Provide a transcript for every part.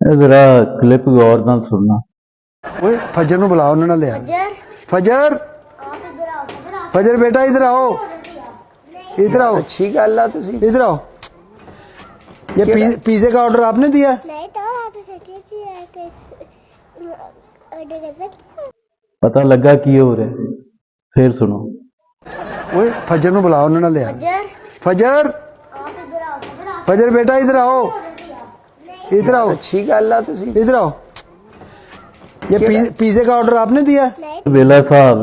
जरा क्लिप गौर नाल सुनना। ओए फजर नु बुलाओ उन्होंने लिया। फजर फजर बेटा इधर आओ, इधर आओ। अच्छी गल है तुसी इधर आओ। ये पिज़्ज़ा का ऑर्डर आपने दिया? नहीं तो आप ऑर्डर कर सकते। पता लगा की हो रहा है? फिर सुनो। ओए फजर नु बुलाओ उन्होंने लिया। फजर फजर बेटा इधर आओ, इधर आओ। अच्छी गल है तुसी इधर आओ। ये पिज़्ज़ा का ऑर्डर आपने दिया? वेला साहब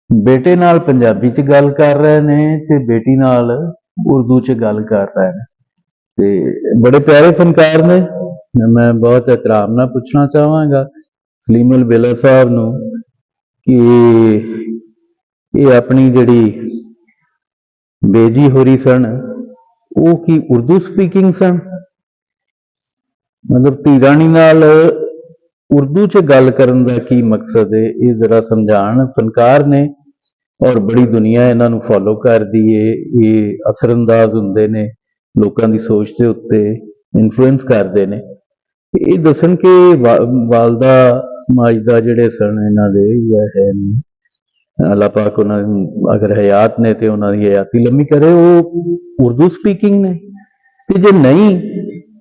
बेटे नाल पंजाबी च गल कर रहे ने ते बेटी नाल उर्दू च गल कर रहे ने ते बड़े प्यारे फनकार ने। मैं बहुत एहतराम नाल पुछना चाहांगा सलीम अल बेला साहब नू कि ये अपनी जिहड़ी बेजी होरी सन वो की उर्दू स्पीकिंग सन, मतलब धी राणी नाल उर्दू च गल करन दा की मकसद है, ये जरा समझाण फनकार ने। और बड़ी दुनिया इन्हां नूं फॉलो करदी है, ये असरअंदाज हुंदे ने, लोकां दी सोच दे उत्ते इन्फ्लुएंस करदे ने। ये दसन कि वालदा माजदा जिहड़े सन इन्हां दे या है नहीं, अल्लाह पाक उन्हां अगर हयात ने ते उन्हां दी हयाती लम्मी करे, वो उर्दू स्पीकिंग ने। ते जे नहीं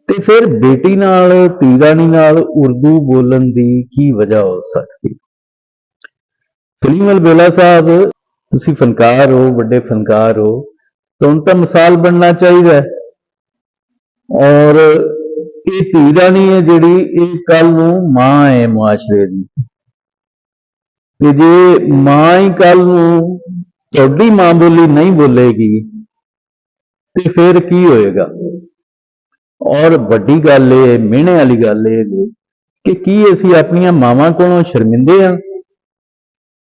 ते फिर बेटी नाल धी राणी नाल उर्दू बोलन दी की वजह हो सकती? सलीम अल बेला साहब तुसी फनकार हो, बड़े फनकार हो, तो उन तो मिसाल बनना चाहिए। और ये धी राणी है जिहड़ी ये कल नूं मां है मुआशरे दी, ते जे मां ही कल नूं तुहाडी मां बोली नहीं बोलेगी ते फिर की होएगा? और वड्डी गल है, मिहणे वाली गल है कि की असीं अपनियां मावां कोलों शर्मिंदे हां?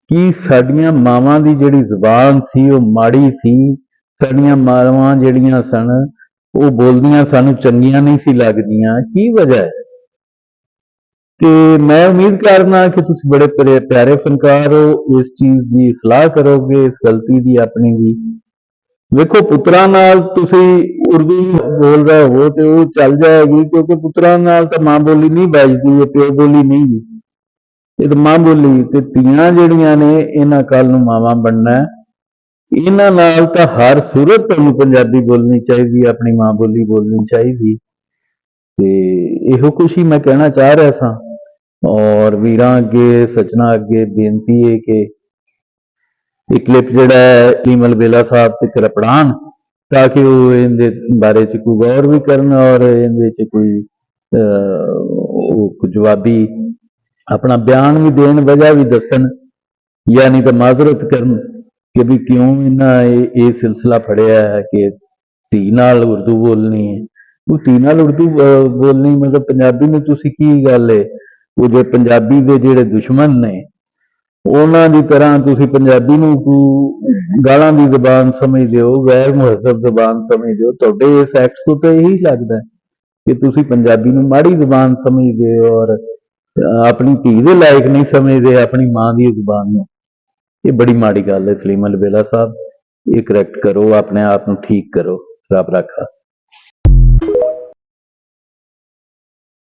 कि साडियां मावां दी जिहड़ी जुबान सी वो माड़ी सी, साडियां मावां जिहड़ियां सन वो बोलदियां सानू चंगियां नहीं सी लगदियां, की वजह है? ते मैं उम्मीद करना कि तुसीं बड़े प्यारे फनकार हो, इस चीज़ की सलाह करोगे, इस गलती दी अपनी दी। वेखो पुत्तरां नाल तुसीं उर्दू बोल रहे हो तो वो चल जाएगी, क्योंकि पुत्तरां नाल तां मां बोली नहीं बजदी, ये प्यो बोली नहीं गी, ये तो मां बोली। ते धीआं जिहड़ियां ने इन्हां कल नूं मावां बनना है, इन्हां नाल तां हर सूरत तुहानूं पंजाबी बोलनी चाहिदी, अपनी मां बोली बोलनी चाहिदी। ते इहो कुछ ही मैं कहना चाह रहा सां। और वीरां अगे सजना अगे बेनती है कि एक क्लिप जिहड़ा है सलीम अल बेला साहब तक पढ़ाण, ताकि वो इहदे बारे च कोई गौर भी करन और इहदे च कोई जवाबी अपना बयान भी देन, वजह भी दसन, या नहीं तो माजरत करन कि भी क्यों इन्हां ये सिलसिला फड़िया है कि धी नाल उर्दू बोलनी है। वो धी नाल उर्दू बोलनी मतलब पंजाबी में तुसी की गल है? वो जो पंजाबी दे जिहड़े दुश्मन ने उन्हां दी तरह तुसी पंजाबी नूं गालां दी ज़बान समझदे हो, गैर मुहज़्ज़ब ज़बान समझदे हो। तुहाडे इस एक्ट तो यही लगदा है कि तुसी पंजाबी नूं माड़ी ज़बान समझदे हो और अपनी धी दे लायक नहीं समझदे अपनी मां दी ज़बान नूं। ये बड़ी माड़ी गल है सलीम अल बेला साहब, ये करैक्ट करो, अपने आप नूं ठीक करो। रब राखा।